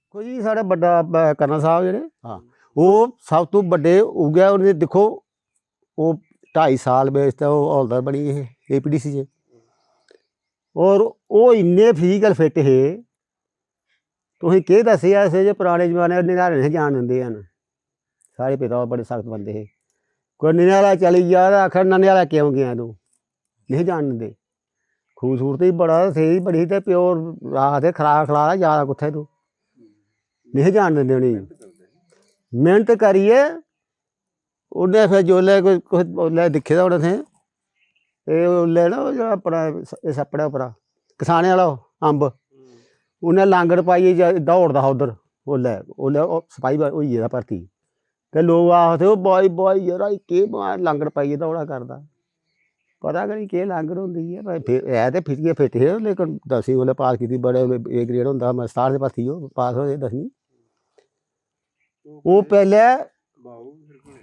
देखो जी साढ़ा बड़ा कर्नल साहब जेह्ड़े हाँ वो सब तो बड्डे उ'ऐ उ'नें दिक्खो वो 2.5 साल बेच ते ओह् हौलदार बनी गे हे APDC च और ओह् इन्ने फिजिकल फिट हे तुसें केह् दस्सेआ असें जे पराने जमाने ननिहाले नेईं जान दिंदे हैन साढ़े पिता होर बड़े सख्त बंदे हे कोई ननिहाला चली जा ते आखै ननिहाला क्यों गेआ तूं नहीं जान दिंदे खूबसूरती बड़ा स्हेई बड़ी ते प्यो आखदे खराक खला जा कुत्थै तूं नहीं जान दिंदे उ'नेंगी मेहनत करियै उ'न्नै फिर जोल्लै कोई उसलै दिक्खे दा होना असें एह् उसलै ना जेह्ड़ा अपना इस अपने उप्परा कसाने आह्ला अम्ब उ'न्नै लांगड़ पाइयै दौड़दा हा उद्धर उसलै सपाही होई गेदा भरती ते लोग आखदे ओह् बाई यरा केह् लांगड़ पाइयै दौड़ा करदा पता गै निं केह् लांगड़ होंदी ऐ ते फिजिकल फिट हे लेकिन 10वीं उसलै पास कीती बड़े A ग्रेड होंदा हा 67 दी भर्थी ओह् पास होए 10वीं ओह् पैह्ले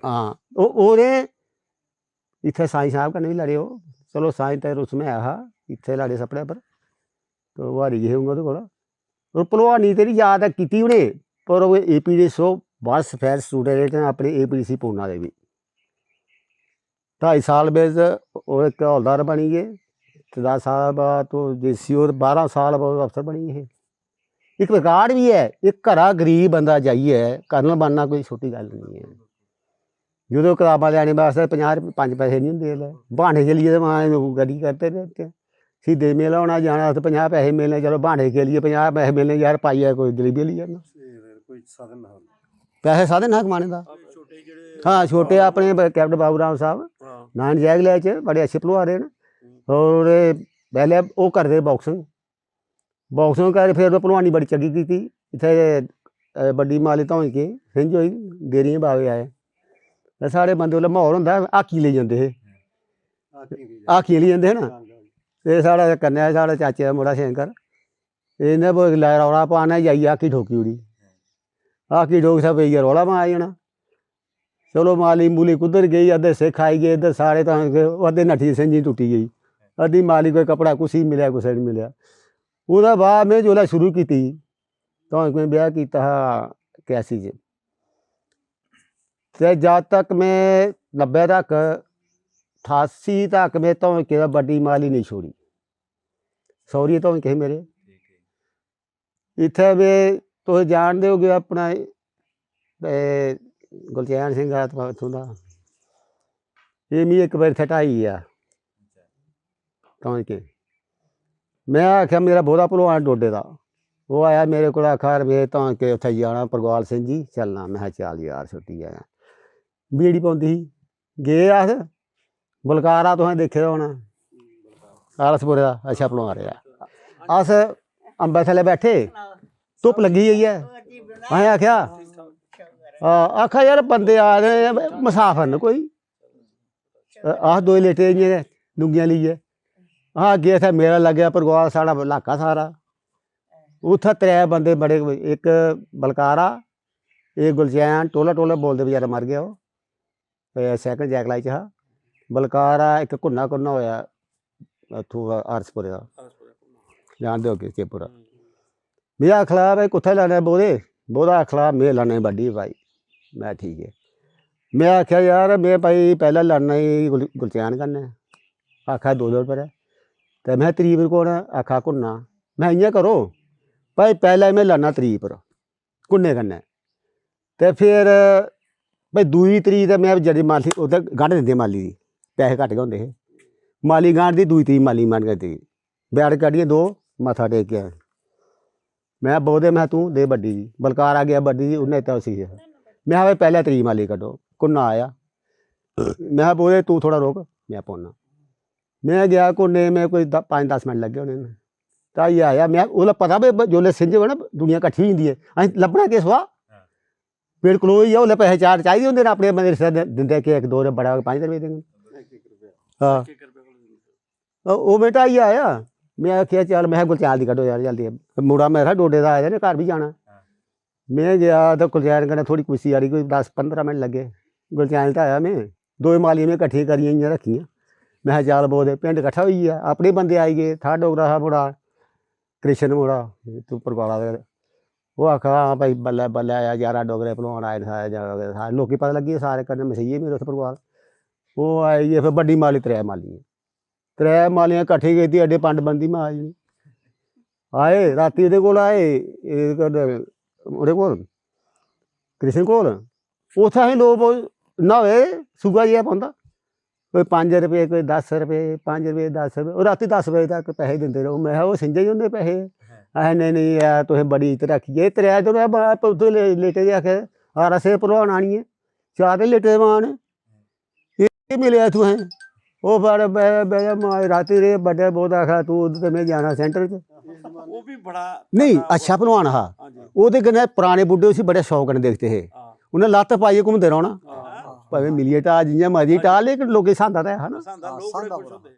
हाँ ओह्दे इत्थै साईं साहब कन्नै बी लड़े ओह् चलो साईं ते रुस्सम है हा इत्थै लड़े सपने पर तो ओह् हारी गे हे ओह्दे कोला और भलवानी तेरी याद कीती उ'नें पर ओह् APDC बस फैर स्टूडेंट अपने APDC पूना दे बी 2.5 साल बिच ओह् इक हौलदार बनी गे 10 साल बाद तो JC और 12 साल बाद अफसर बनी गे इक रिकार्ड भी है इक घरा गरीब बंदा जाइयै कर्नल बनना कोई छोटी गल्ल नहीं है जदों कताबां लैने वास्ते 5 पैसे नहीं होंदे इसलै ब्हाने के लिए तो गड्डी करते रहते हैं सीधे मेला होना जाना तो 50 पैसे मिलने चलो ब्हाने के लिए 50 पैसे मिलने यार पाइयै कोई जलेबी लेई जाना पैसे साधन हा कमाने का हाँ छोटे अपने कैप्टन बाबू राम साहब नान जैगले च बड़े अच्छे भलवान न और पैह्ले ओह् करदे बॉक्सिंग कर फिर भलवानी बड़ी चंगी कीती इत्थै बड्डी माली धौं के छिंज होई डेरियां बाबे आए ते साढ़े बंदे उसलै म्हौल होंदा हाकी लेई जंदे हे हाकी लेई जंदे हे ना ते साढ़ा कन्नै साढ़े चाचे दा मुड़ा शंकर इ'न्नै रौला पाना जाइयै हाकी ठोकी ओड़ी हाकी ठोक सब पेइयै रौला पाई जाना चलो माली मूली कुद्धर गेई अद्धे सिक्ख आई गे इद्धर सारे तां अद्धे नट्ठी छिंज टुट्टी गेई अद्धी माली कोई कपड़ा कुसी मिलेआ कुसै नी मिलेआ ओह्दे बाद में जोल्लै शुरू कीती तां में ब्याह् कीता हा 81 च ते जद तक में 90 तक 88 तक में धौंके दा बड्डी माली नहीं छोड़ी सौरी धौंके हे मेरे इत्थै में तुस जानदे होगे अपना गुलचैन सिंह इत्थूं दा एह् मिगी इक बारी इत्थै ढाई गेआ धौंके में आखेआ मेरा बहुता भलवान डोडे दा ओह् आया मेरे कोल आखा रमेश धौंके उत्थै जाना परगवाल सिंह जी चलना में चल यार छुट्टी आया बीड़ी पौंदी ही गे अस बलकारा तुसें दिक्खे दा होना आलसपुरे दा अच्छा भलवान रेहा अस अम्बै थल्लै बैठे धुप्प लग्गी गेई ऐ असें आखेआ आखा यार बंदे आए दे मसाफर न कोई अस दोए लेटे इ'यां गै लुंगियां लेइयै अस अग्गें इत्थै मेला लग्गेआ परगवाल साढ़ा इलाका सारा उत्थै 3 बंदे बड़े इक बलकारा एह् गुलचैन टोला बोलदे बचैरा मर गेआ ओह् सैकंड जैकलाई च हा बलकारा इक घुन्ना होएआ उत्थूं आरसपुरे दा जानदे होगे केपुरा में आखला भाई कुत्थै लैने बोहदा आखला में लाने बड्डी भाई में ठीक है में आखेआ यार में भाई पैह्लें लड़ना ही गुलचैन कन्नै आखा 2 पर है ते में तरीक पर कौन आखा घुन्ना में इ'यां करो भाई पैह्लें में लड़ना तरीक पर घुन्ने कन्नै ते फिर भाई 2 तरीक ते में जेह्ड़ी माली उत्थै गंढ दिंदे माली दी पैसे घट्ट गै होंदे हे माली गंढ दी 2 तरीक माली मंड करदी बैट कड्ढियै 2 मत्था टेकेआ में बोहदे में तूं दे बड्डी दी बलकारा गेआ बड्डी दी उन्नै दित्ता उसी में भाई पैह्लें तरीक माली कड्ढो घुन्ना आया में बोहदे तूं थोह्ड़ा रोक में पौना में गया घुन्ने में कोई 5-10 मिंट लग्गे होने ढाई आया में उसलै पता भाई जोल्लै छिंज होऐ ना दुनिया कट्ठी होई जंदी ऐ असें लब्भना केह् सोहा पेट कलोई होई जा उसलै पैसे 4 चाहिदे होंदे न अपने बंदे रिश्तेदार दिंदे कि 1-2 बड़ा 5 रपेऽ देङन हाँ ओह् में ढाई आया में आखेआ चल में गुलचैन दी कड्ढो यार जल्दी मुड़ा मेरा डोडे दा आए दे घर बी जाना में गया ते गुलचैन कन्नै थोह्ड़ी कुश्ती आड़ी कोई 10-15 मिंट लग्गे गुलचैन ढाया में 2 मालियां में कट्ठियां करियै इ'यां रक्खियां में चल बोलदे पिंड कट्ठा होई गेआ अपने बंदे आई गे थाह्र डोगरा हा मुड़ा कृष्ण मुड़ा तूं परगवाला ਉਹ ਆਖਾ ਹਾਂ ਭਾਈ ਬੱਲੇ ਬੱਲੇ ਆਇਆ 11 ਡੋਗਰੇ ਭਲਵਾਨ ਆਏ ਨੇ ਸਾਰੇ ਲੋਕੀ ਪਤਾ ਲੱਗੀ ਸਾਰੇ ਕਹਿੰਦੇ ਮਸਈਏ ਮੇਰੇ ਉੱਥੇ ਪਰਿਵਾਰ ਉਹ ਆਈ ਫਿਰ ਵੱਡੀ ਮਾਲੀ त्रै मालियां कट्ठी कीती एड्डे पंड बंदी माज आए राती ओह्दे कोल आए ओह्दे कोल कृष्ण कोल उत्थें असें लोग न्हाए सूआ जेहा पौंदा कोई 5 रपेऽ कोई 10 रपेऽ 5 रपेऽ 10 रपेऽ ओह् रातीं 10 बजे तक पैसे दिंदे रहो मैं ओह् सिंझे होंदे पैसे असें नेईं यार तुसें बड़ी इज्जत रक्खी त्रै दिन उत्थें लेटे दे आखे RSA भलवान आनियै 4 दिन लेटे दे मान एह् मिलेआ तुसें ਉਹ ਫੜ ਬਹਿ ਰਾਤੀ ਰੇ ਵੱਡੇ ਬਹੁਤ ਆਖਿਆ ਤੂੰ ਉਧਰ ਤੇ ਮੈਂ ਜਾਣਾ ਸੈਂਟਰ 'ਚ ਉਹ ਵੀ ਬੜਾ ਨਹੀਂ ਅੱਛਾ ਭਲਵਾਨ ਹਾਂ ਉਹਦੇ ਕਨੇ ਪੁਰਾਣੇ ਬੁੱਢੇ ਸੀ ਬੜੇ ਸ਼ੌਕ ਨਾਲ ਦੇਖਦੇ ਹੈ ਉਹਨੇ ਲੱਤ ਪਾਈਏ ਘੁੰਮਦੇ ਰਹਣਾ ਭਾਵੇਂ ਮਿਲੀਏ ਟਾ ਜਿੰਨਾ ਮਰਜ਼ੀ ਟਾ ਲੇਕਿਨ ਲੋਕੀ ਸੰਦਾ ਤਾਂ ਹੈ ਨਾ ਲੋਕ ਬੜੇ ਖੁਸ਼ ਹੁੰਦੇ।